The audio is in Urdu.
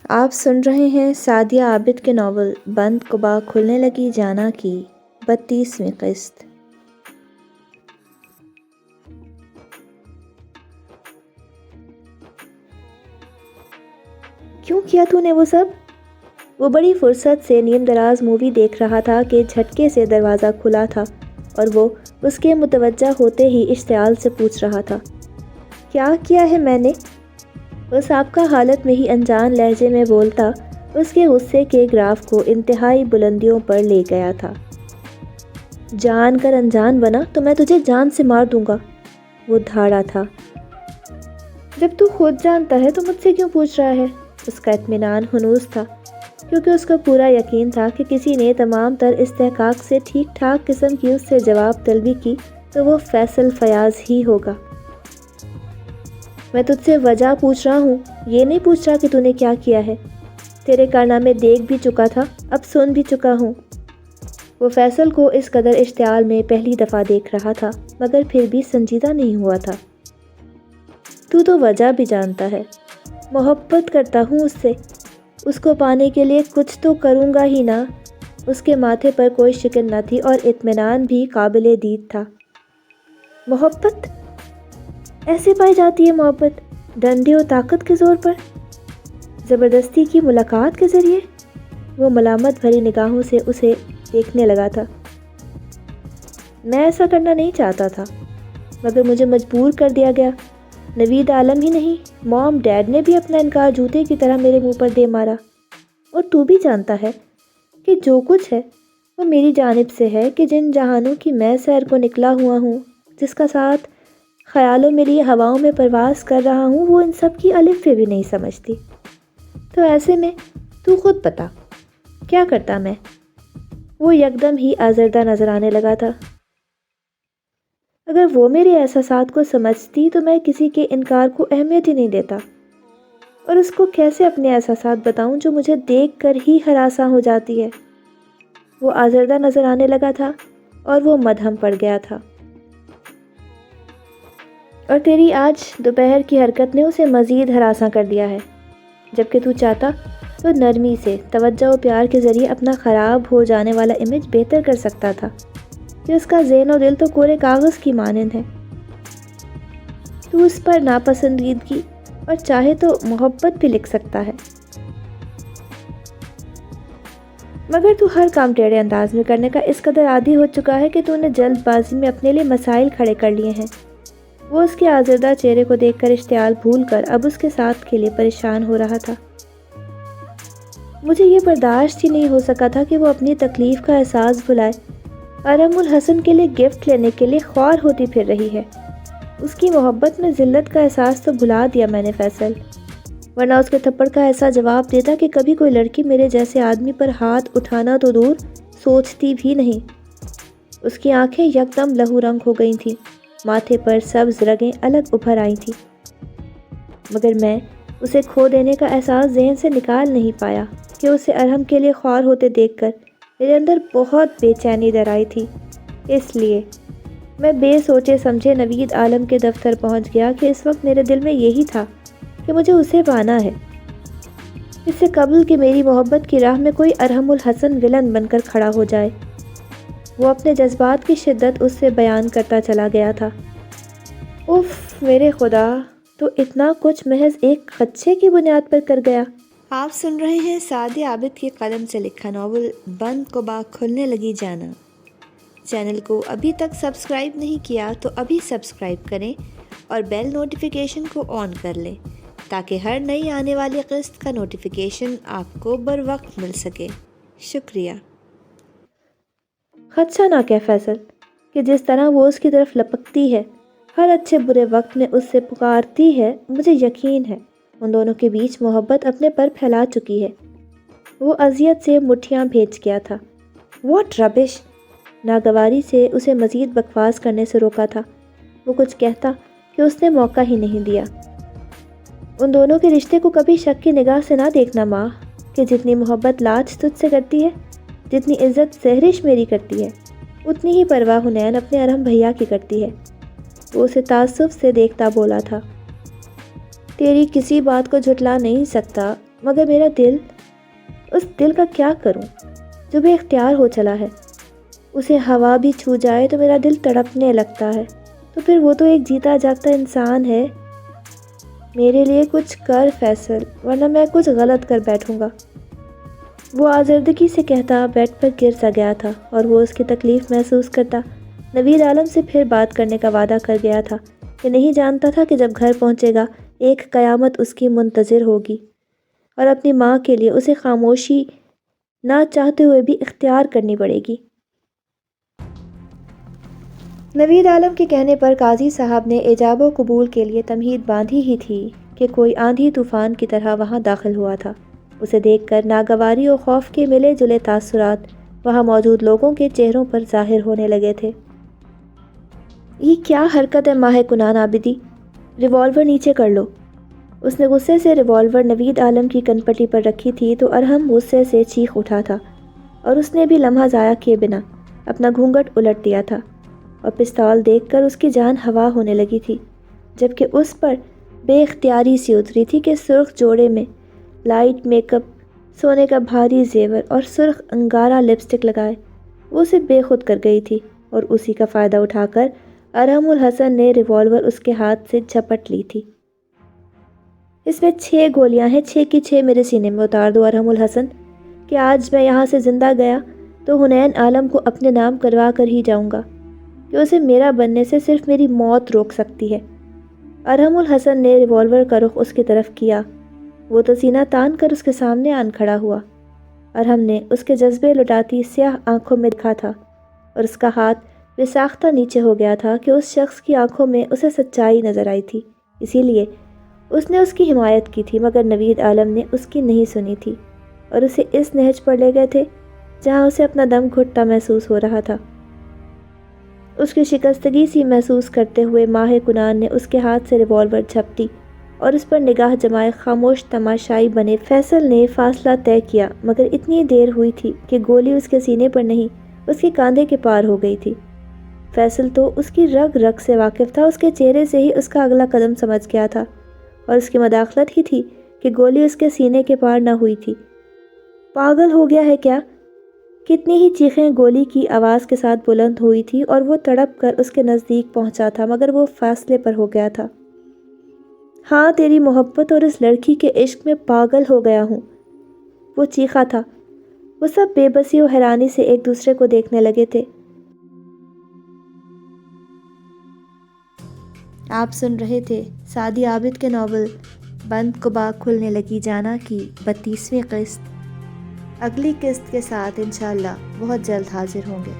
آپ سن رہے ہیں سعدیہ عابد کے ناول بند قبا کھلنے لگی جانا کی 32ویں قسط۔ کیوں کیا تو نے وہ سب؟ وہ بڑی فرصت سے نیم دراز مووی دیکھ رہا تھا کہ جھٹکے سے دروازہ کھلا تھا اور وہ اس کے متوجہ ہوتے ہی اشتعال سے پوچھ رہا تھا، کیا کیا ہے میں نے؟ وہ سابقہ حالت میں ہی انجان لہجے میں بولتا اس کے غصے کے گراف کو انتہائی بلندیوں پر لے گیا تھا۔ جان کر انجان بنا تو میں تجھے جان سے مار دوں گا، وہ دھاڑا تھا۔ جب تو خود جانتا ہے تو مجھ سے کیوں پوچھ رہا ہے؟ اس کا اطمینان ہنوز تھا، کیونکہ اس کو پورا یقین تھا کہ کسی نے تمام تر استحقاق سے ٹھیک ٹھاک قسم کی اس سے جواب طلبی کی تو وہ فیصل فیاض ہی ہوگا۔ میں تجھ سے وجہ پوچھ رہا ہوں، یہ نہیں پوچھ رہا کہ تو نے کیا کیا ہے۔ تیرے کارنامے دیکھ بھی چکا تھا، اب سن بھی چکا ہوں۔ وہ فیصل کو اس قدر اشتعال میں پہلی دفعہ دیکھ رہا تھا مگر پھر بھی سنجیدہ نہیں ہوا تھا۔ تو وجہ بھی جانتا ہے، محبت کرتا ہوں اس سے، اس کو پانے کے لیے کچھ تو کروں گا ہی نا۔ اس کے ماتھے پر کوئی شکن نہ تھی اور اطمینان بھی قابل دید تھا۔ محبت؟ ایسے پائی جاتی ہے محبت؟ ڈنڈے و طاقت کے زور پر؟ زبردستی کی ملاقات کے ذریعے؟ وہ ملامت بھری نگاہوں سے اسے دیکھنے لگا تھا۔ میں ایسا کرنا نہیں چاہتا تھا مگر مجھے مجبور کر دیا گیا۔ نوید عالم ہی نہیں، موم ڈیڈ نے بھی اپنا انکار جوتے کی طرح میرے منہ پر دے مارا۔ اور تو بھی جانتا ہے کہ جو کچھ ہے وہ میری جانب سے ہے، کہ جن جہانوں کی میں سیر کو نکلا ہوا ہوں، جس کا ساتھ خیالوں میری ہواؤں میں پرواز کر رہا ہوں، وہ ان سب کی الف پہ بھی نہیں سمجھتی۔ تو ایسے میں تو خود بتا کیا کرتا میں؟ وہ یکدم ہی آزردہ نظر آنے لگا تھا۔ اگر وہ میرے احساسات کو سمجھتی تو میں کسی کے انکار کو اہمیت ہی نہیں دیتا، اور اس کو کیسے اپنے احساسات بتاؤں جو مجھے دیکھ کر ہی ہراساں ہو جاتی ہے۔ وہ آزردہ نظر آنے لگا تھا اور وہ مدھم پڑ گیا تھا۔ اور تیری آج دوپہر کی حرکت نے اسے مزید ہراساں کر دیا ہے، جبکہ تو چاہتا تو نرمی سے، توجہ و پیار کے ذریعے اپنا خراب ہو جانے والا امیج بہتر کر سکتا تھا کہ اس کا ذہن و دل تو کورے کاغذ کی مانند ہے۔ تو اس پر ناپسندیدگی اور چاہے تو محبت بھی لکھ سکتا ہے، مگر تو ہر کام ٹیڑھے انداز میں کرنے کا اس قدر عادی ہو چکا ہے کہ تو نے جلد بازی میں اپنے لیے مسائل کھڑے کر لیے ہیں۔ وہ اس کے آزردہ چہرے کو دیکھ کر اشتعال بھول کر اب اس کے ساتھ کے لیے پریشان ہو رہا تھا۔ مجھے یہ برداشت ہی نہیں ہو سکا تھا کہ وہ اپنی تکلیف کا احساس بھلائے، ارم الحسن کے لیے گفٹ لینے کے لیے خوار ہوتی پھر رہی ہے۔ اس کی محبت میں ذلت کا احساس تو بھلا دیا میں نے فیصل، ورنہ اس کے تھپڑ کا ایسا جواب دیتا کہ کبھی کوئی لڑکی میرے جیسے آدمی پر ہاتھ اٹھانا تو دور، سوچتی بھی نہیں۔ اس کی آنکھیں یکدم لہو رنگ ہو گئی تھیں، ماتھے پر سبز رگیں الگ ابھر آئی تھیں، مگر میں اسے کھو دینے کا احساس ذہن سے نکال نہیں پایا کہ اسے ارحم کے لیے خوار ہوتے دیکھ کر میرے اندر بہت بے چینی در آئی تھی۔ اس لیے میں بے سوچے سمجھے نوید عالم کے دفتر پہنچ گیا کہ اس وقت میرے دل میں یہی تھا کہ مجھے اسے پانا ہے، اس سے قبل کہ میری محبت کی راہ میں کوئی ارحم الحسن ولن بن کر کھڑا ہو جائے۔ وہ اپنے جذبات کی شدت اس سے بیان کرتا چلا گیا تھا۔ اف میرے خدا، تو اتنا کچھ محض ایک خدشے کی بنیاد پر کر گیا۔ آپ سن رہے ہیں سعدیہ عابد کی قلم سے لکھا ناول بند قبا کھلنے لگی جانا۔ چینل کو ابھی تک سبسکرائب نہیں کیا تو ابھی سبسکرائب کریں اور بیل نوٹیفیکیشن کو آن کر لیں تاکہ ہر نئی آنے والی قسط کا نوٹیفیکیشن آپ کو بر وقت مل سکے۔ شکریہ۔ خدشہ نہ کہہ فیصل، کہ جس طرح وہ اس کی طرف لپکتی ہے، ہر اچھے برے وقت میں اس سے پکارتی ہے، مجھے یقین ہے ان دونوں کے بیچ محبت اپنے پر پھیلا چکی ہے۔ وہ اذیت سے مٹھیاں بھیج گیا تھا۔ واٹ ربش! ناگواری سے اسے مزید بکواس کرنے سے روکا تھا۔ وہ کچھ کہتا کہ اس نے موقع ہی نہیں دیا۔ ان دونوں کے رشتے کو کبھی شک کی نگاہ سے نہ دیکھنا ماں، کہ جتنی محبت لاج تجھ سے کرتی ہے، جتنی عزت سہرش میری کرتی ہے، اتنی ہی پرواہ حنین اپنے ارحم بھیا کی کرتی ہے۔ وہ اسے تعصب سے دیکھتا بولا تھا، تیری کسی بات کو جھٹلا نہیں سکتا، مگر میرا دل، اس دل کا کیا کروں جو بے اختیار ہو چلا ہے؟ اسے ہوا بھی چھو جائے تو میرا دل تڑپنے لگتا ہے۔ تو پھر وہ تو ایک جیتا جاگتا انسان ہے۔ میرے لیے کچھ کر فیصل، ورنہ میں کچھ غلط کر بیٹھوں گا۔ وہ آزردگی سے کہتا بیڈ پر گر سا گیا تھا اور وہ اس کی تکلیف محسوس کرتا نوید عالم سے پھر بات کرنے کا وعدہ کر گیا تھا کہ نہیں جانتا تھا کہ جب گھر پہنچے گا ایک قیامت اس کی منتظر ہوگی اور اپنی ماں کے لیے اسے خاموشی نہ چاہتے ہوئے بھی اختیار کرنی پڑے گی۔ نوید عالم کے کہنے پر قاضی صاحب نے ایجاب و قبول کے لیے تمہید باندھی ہی تھی کہ کوئی آندھی طوفان کی طرح وہاں داخل ہوا تھا۔ اسے دیکھ کر ناگواری اور خوف کے ملے جلے تاثرات وہاں موجود لوگوں کے چہروں پر ظاہر ہونے لگے تھے۔ یہ کیا حرکت ہے ماہ کنان عابدی، ریوالور نیچے کر لو۔ اس نے غصے سے ریوالور نوید عالم کی کنپٹی پر رکھی تھی تو ارحم غصے سے چیخ اٹھا تھا اور اس نے بھی لمحہ ضائع کیے بنا اپنا گھونگھٹ الٹ دیا تھا اور پستول دیکھ کر اس کی جان ہوا ہونے لگی تھی، جبکہ اس پر بے اختیاری سی اتری تھی کہ سرخ جوڑے میں لائٹ میک اپ، سونے کا بھاری زیور اور سرخ انگارہ لپسٹک لگائے وہ اسے بے خود کر گئی تھی، اور اسی کا فائدہ اٹھا کر ارحم الحسن نے ریوالور اس کے ہاتھ سے جھپٹ لی تھی۔ اس میں 6 گولیاں ہیں، 6 کی 6 میرے سینے میں اتار دو ارحم الحسن، کہ آج میں یہاں سے زندہ گیا تو حنین عالم کو اپنے نام کروا کر ہی جاؤں گا کہ اسے میرا بننے سے صرف میری موت روک سکتی ہے۔ ارحم الحسن نے ریوالور کا رخ اس کی طرف کیا، وہ تو سینہ تان کر اس کے سامنے آن کھڑا ہوا۔ ارحم نے اس کے جذبے لٹاتی سیاہ آنکھوں میں دیکھا تھا اور اس کا ہاتھ بے ساختہ نیچے ہو گیا تھا کہ اس شخص کی آنکھوں میں اسے سچائی نظر آئی تھی، اسی لیے اس نے اس کی حمایت کی تھی، مگر نوید عالم نے اس کی نہیں سنی تھی اور اسے اس نہج پر لے گئے تھے جہاں اسے اپنا دم گھٹتا محسوس ہو رہا تھا۔ اس کی شکستگی سی محسوس کرتے ہوئے ماہ کنان نے اس کے ہاتھ سے ریوالور جھپٹی اور اس پر نگاہ جمائے خاموش تماشائی بنے فیصل نے فاصلہ طے کیا، مگر اتنی دیر ہوئی تھی کہ گولی اس کے سینے پر نہیں اس کے کاندھے کے پار ہو گئی تھی۔ فیصل تو اس کی رگ رگ سے واقف تھا، اس کے چہرے سے ہی اس کا اگلا قدم سمجھ گیا تھا اور اس کی مداخلت ہی تھی کہ گولی اس کے سینے کے پار نہ ہوئی تھی۔ پاگل ہو گیا ہے کیا؟ کتنی ہی چیخیں گولی کی آواز کے ساتھ بلند ہوئی تھی اور وہ تڑپ کر اس کے نزدیک پہنچا تھا، مگر وہ فاصلے پر ہو گیا تھا۔ ہاں، تیری محبت اور اس لڑکی کے عشق میں پاگل ہو گیا ہوں، وہ چیخا تھا۔ وہ سب بے بسی و حیرانی سے ایک دوسرے کو دیکھنے لگے تھے۔ آپ سن رہے تھے سعدی عابد کے ناول بند قبا کھلنے لگی جانا کی 32ویں قسط۔ اگلی قسط کے ساتھ انشاءاللہ بہت جلد حاضر ہوں گے۔